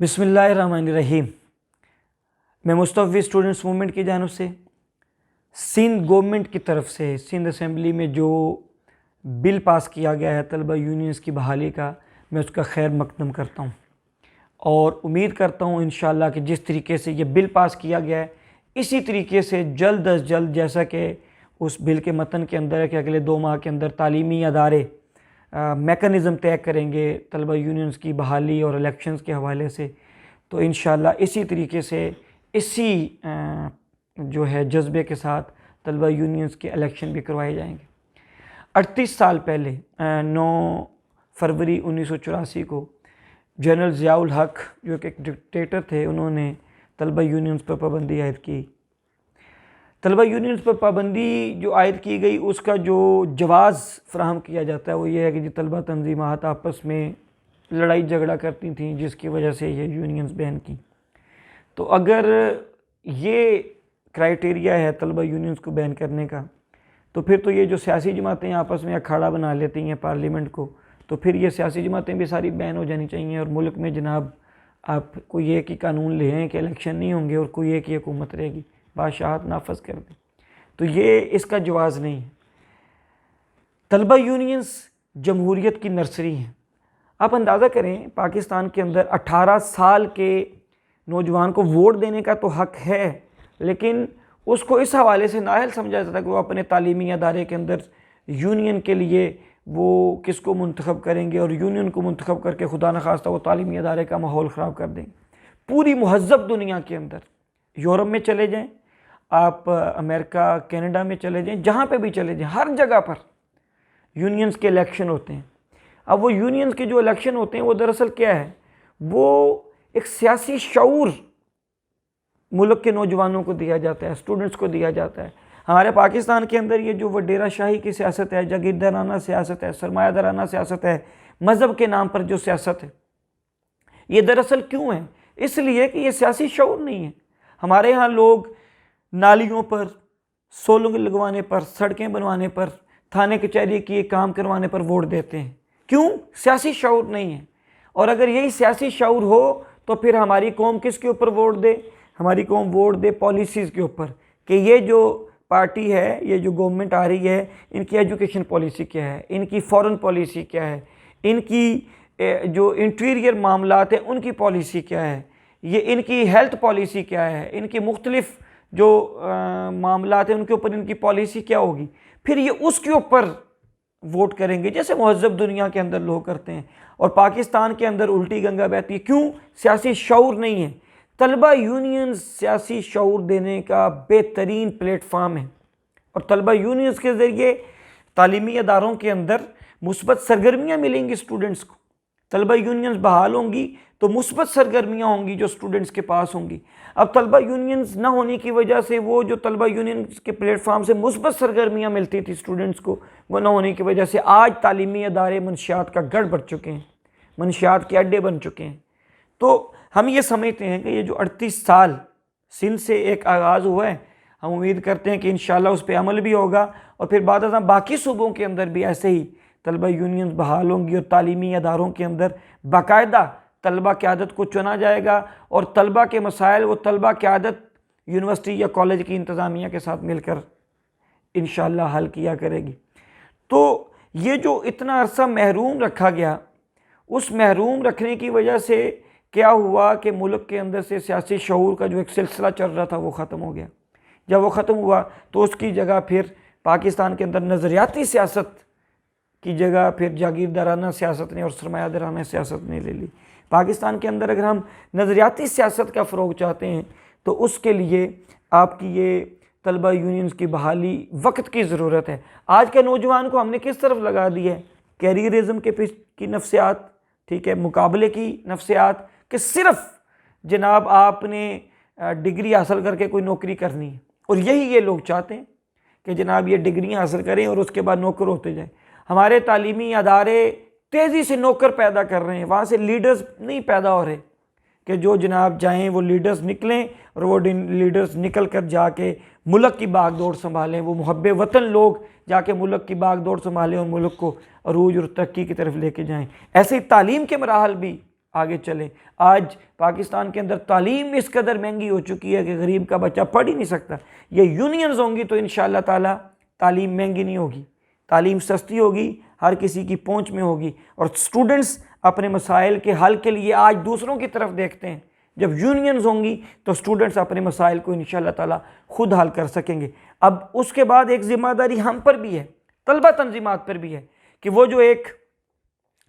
बिस्मिल्लाहिर्रहमानिर्रहीम। मैं Mustafi students movement की जानिब से सिंध गवर्नमेंट की तरफ से सिंध असेंबली में जो बिल पास किया गया है तलबा यूनियंस की बहाली का, मैं उसका खैर मकदम करता हूँ और उम्मीद करता हूँ इंशाअल्लाह कि जिस तरीके से ये बिल पास किया गया है इसी तरीके से जल्द अज जल्द, जैसा कि उस बिल के मतन के अंदर है कि अगले 2 माह के अंदर तालीमी अदारे मेकनिज़म तय करेंगे तलबा यूनियंस की बहाली और इलेक्शंस के हवाले से, तो इंशाअल्लाह इसी तरीके से इसी जो है जज्बे के साथ तलबा यूनियंस के इलेक्शन भी करवाए जाएंगे। 38 साल पहले 9 फरवरी 1984 को जनरल ज़ियाउल हक जो कि एक डिक्टेटर थे, उन्होंने तलबा यूनियंस पर पाबंदी आयद की। तलबा यूनियंस पर पाबंदी जो आयद की गई उसका जो जवाज़ फ्राहम किया जाता है वो ये है कि तलबा तंजीमात आपस में लड़ाई झगड़ा करती थी जिसकी वजह से ये यूनियंस बैन की। तो अगर ये क्राइटेरिया है तलबा यूनियंस को बैन करने का, तो फिर तो ये जो सियासी जमातें आपस में अखाड़ा बना लेती हैं पार्लियामेंट को, तो फिर ये सियासी जमातें भी सारी बैन हो जानी चाहिए और मुल्क में जनाब आप कोई एक ही कानून ले आएँ कि इलेक्शन नहीं होंगे और कोई एक ही हुकूमत रहेगी, बादशाहत नाफज कर दें। तो ये इसका जवाज़ नहीं है। तलबा यूनियंस जमहूरियत की नर्सरी है। आप अंदाज़ा करें, पाकिस्तान के अंदर 18 साल के नौजवान को वोट देने का तो हक है, लेकिन उसको इस हवाले से नाअहल समझा जाता है कि वो अपने तालीमी अदारे के अंदर यूनियन के लिए वो किसको मुंतखब करेंगे और यूनियन को मुंतखब करके खुदा न खास्ता वो तालीमी अदारे का माहौल ख़राब कर देंगे। पूरी महज़ब दुनिया के अंदर, यूरोप में चले जाएँ आप, अमेरिका कनाडा में चले जाएँ, जहाँ पे भी चले जाएँ, हर जगह पर यूनियंस के इलेक्शन होते हैं। अब वो यूनियंस के जो इलेक्शन होते हैं वो दरअसल क्या है, वो एक सियासी शऊर मुल्क के नौजवानों को दिया जाता है, स्टूडेंट्स को दिया जाता है। हमारे पाकिस्तान के अंदर ये जो वडेरा शाही की सियासत है, जागीरदाराना सियासत है, सरमायादाराना सियासत है, मज़हब के नाम पर जो सियासत है, ये दरअसल क्यों है? इसलिए कि ये सियासी शऊर नहीं है। हमारे यहाँ लोग नालियों पर, सोलंग लगवाने पर, सड़कें बनवाने पर, थाने कचहरी की काम करवाने पर वोट देते हैं। क्यों? सियासी शऊर नहीं है। और अगर यही सियासी शऊर हो तो फिर हमारी कौम किसके ऊपर वोट दे? हमारी कौम वोट दे पॉलिसीज़ के ऊपर, कि ये जो पार्टी है, ये जो गवर्नमेंट आ रही है, इनकी एजुकेशन पॉलिसी क्या है, इनकी फॉरेन पॉलिसी क्या है, इनकी जो इंटीरियर मामलात हैं उनकी पॉलिसी क्या है, ये इनकी हेल्थ पॉलिसी क्या है, इनकी मुख्तलिफ जो मामलात हैं उनके ऊपर इनकी पॉलिसी क्या होगी, फिर ये उसके ऊपर वोट करेंगे जैसे महज़ब दुनिया के अंदर लोग करते हैं। और पाकिस्तान के अंदर उल्टी गंगा बहती है। क्यों? सियासी शऊर नहीं है। तलबा यूनियन सियासी शऊर देने का बेहतरीन प्लेटफार्म है और तलबा यूनियंस के ज़रिए तालीमी अदारों के अंदर मुस्बत सरगर्मियाँ मिलेंगी स्टूडेंट्स को। तलबा यूनियंस बहाल होंगी तो मुस्बत सरगर्मियाँ होंगी जो स्टूडेंट्स के पास होंगी। अब तलबा यूनियंस ना होने की वजह से वो जो तलबा यूनियंस के प्लेटफार्म से मुस्बत सरगर्मियाँ मिलती थी स्टूडेंट्स को, वो ना होने की वजह से आज तालीमी अदारे मनशियात का गढ़ बढ़ चुके हैं, मनशियात के अड्डे बन चुके हैं। तो हम ये समझते हैं कि ये जो 38 साल सिंध से एक आगाज़ हुआ है, हम उम्मीद करते हैं कि इंशाअल्लाह उस पर अमल भी होगा और फिर बाद बाकी सूबों के अंदर भी ऐसे ही तलबा यूनियंस बहाल होंगी और तालीमी अदारों के अंदर बाकायदा तलबा क़यादत को चुना जाएगा और तलबा के मसाइल वो तलबा क़यादत यूनिवर्सिटी या कॉलेज की इंतज़ामिया के साथ मिलकर इंशाअल्लाह हल किया करेगी। तो ये जो इतना अरसा महरूम रखा गया, उस महरूम रखने की वजह से क्या हुआ कि मुल्क के अंदर से सियासी शऊर का जो एक सिलसिला चल रहा था वो ख़त्म हो गया। जब वो ख़त्म हुआ तो उसकी जगह फिर पाकिस्तान के अंदर नज़रियाती सियासत की जगह फिर जागीरदाराना सियासत ने और सरमायादाराना सियासत ने ले ली। पाकिस्तान के अंदर अगर हम नज़रियाती सियासत का फ़रोग़ चाहते हैं तो उसके लिए आपकी ये तलबा यूनियंस की बहाली वक्त की ज़रूरत है। आज के नौजवान को हमने किस तरफ लगा दिया है? कैरियरिज़म के की नफ्सियात, ठीक है, मुकाबले की नफ्सियात, कि सिर्फ जनाब आपने डिग्री हासिल करके कोई नौकरी करनी है और यही ये लोग चाहते हैं कि जनाब ये डिग्री हासिल करें और उसके बाद नौकर होते जाएं। हमारे तालीमी अदारे तेज़ी से नौकर पैदा कर रहे हैं, वहाँ से लीडर्स नहीं पैदा हो रहे कि जो जनाब जाएं वो लीडर्स निकलें और वो लीडर्स निकल कर जाके मुल्क की बागडोर संभालें, वो मुहब्बे वतन लोग जाके मुल्क की बागडोर संभालें और मुल्क को अरूज और तरक्की की तरफ लेके जाएं। ऐसे ही तालीम के मराहल भी आगे चलें। आज पाकिस्तान के अंदर तालीम इस कदर महंगी हो चुकी है कि गरीब का बच्चा पढ़ ही नहीं सकता। ये यूनियंस होंगी तो इंशाअल्लाह ताला तालीम महंगी नहीं होगी, तालीम सस्ती होगी, हर किसी की पहुंच में होगी और स्टूडेंट्स अपने मसाइल के हल के लिए आज दूसरों की तरफ देखते हैं। जब यूनियंस होंगी तो स्टूडेंट्स अपने मसाइल को इंशाअल्लाह ताला खुद हल कर सकेंगे। अब उसके बाद एक ज़िम्मेदारी हम पर भी है, तलबा तंजीमात पर भी है कि वो जो एक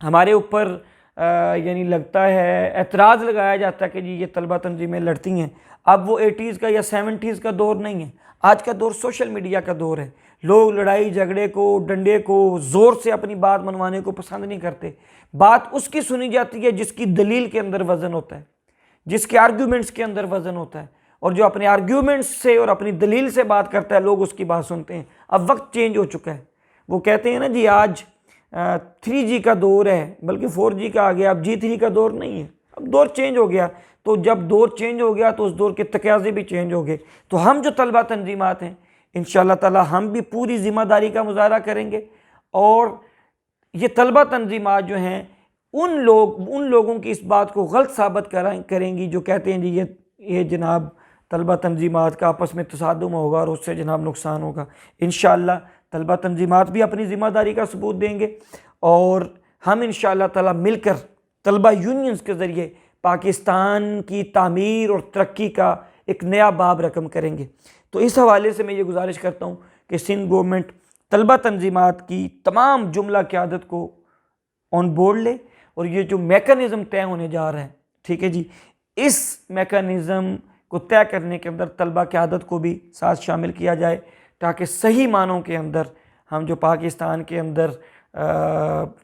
हमारे ऊपर यानी लगता है एतराज़ लगाया जाता है कि जी ये तलबा तंजीमें लड़ती हैं, अब वो 80s का या 70s का दौर नहीं है। आज का दौर सोशल मीडिया का दौर है। लोग लड़ाई झगड़े को, डंडे को, ज़ोर से अपनी बात मनवाने को पसंद नहीं करते। बात उसकी सुनी जाती है जिसकी दलील के अंदर वज़न होता है, जिसके आर्ग्यूमेंट्स के अंदर वज़न होता है, और जो अपने आर्ग्यूमेंट्स से और अपनी दलील से बात करता है लोग उसकी बात सुनते हैं। अब वक्त चेंज हो चुका है। वो कहते हैं ना जी आज 3G का दौर है, बल्कि 4G का आ गया, अब G3 का दौर नहीं है, अब दौर चेंज हो गया। तो जब दौर चेंज हो गया तो उस दौर के तकाज़े भी चेंज हो गए। तो हम जो तलबा तंजीमात हैं इंशाअल्लाह ताला हम भी पूरी ज़िम्मेदारी का मुजाहरा करेंगे और ये तलबा तंजीमात जो हैं उन लोगों की इस बात को गलत साबित करेंगी जो कहते हैं जी ये जनाब तलबा तंजीमात का आपस में तसादुम होगा और उससे जनाब नुकसान होगा। इंशाअल्लाह तलबा तंजीमात भी अपनी ज़िम्मेदारी का सबूत देंगे और हम इंशाअल्लाह ताला मिलकर तलबा यूनियंस के ज़रिए पाकिस्तान की तामीर और तरक्की का एक नया बाब रकम करेंगे। तो इस हवाले से मैं ये गुजारिश करता हूँ कि सिंध गवर्नमेंट तलबा तंजीमात की तमाम जुमला क़यादत को ऑन बोर्ड ले और ये जो मेकनिज़म तय होने जा रहा है, ठीक है जी, इस मेकनिज़म को तय करने के अंदर तलबा क़यादत को भी साथ शामिल किया जाए ताकि सही मानों के अंदर हम जो पाकिस्तान के अंदर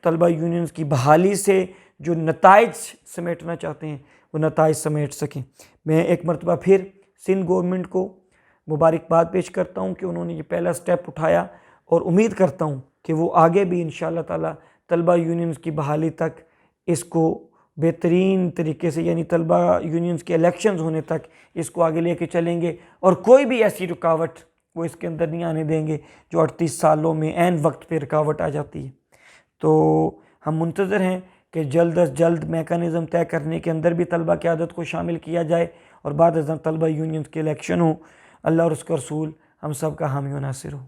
तलबा यूनियंस की बहाली से जो नताइज समेटना चाहते हैं वो नताइज समेट सकें। मैं एक मरतबा फिर सिंध गवर्नमेंट को मुबारकबाद पेश करता हूँ कि उन्होंने ये पहला स्टेप उठाया और उम्मीद करता हूँ कि वो आगे भी इंशाअल्लाह ताला तलबा यूनियंस की बहाली तक इसको बेहतरीन तरीके से यानी तलबा यूनियंस के इलेक्शंस होने तक इसको आगे लेके चलेंगे और कोई भी ऐसी रुकावट वो इसके अंदर नहीं आने देंगे जो 38 सालों में ऐन वक्त पे रुकावट आ जाती है। तो हम मुंतज़र हैं कि जल्द अज जल्द मेकनिज़म तय करने के अंदर भी तलबा क़यादत को शामिल किया जाए और बाद तलबा यूनियंस के इलेक्शन हो। अल्लाह और उसका रसूल हम सब का हामी व नासिर हो।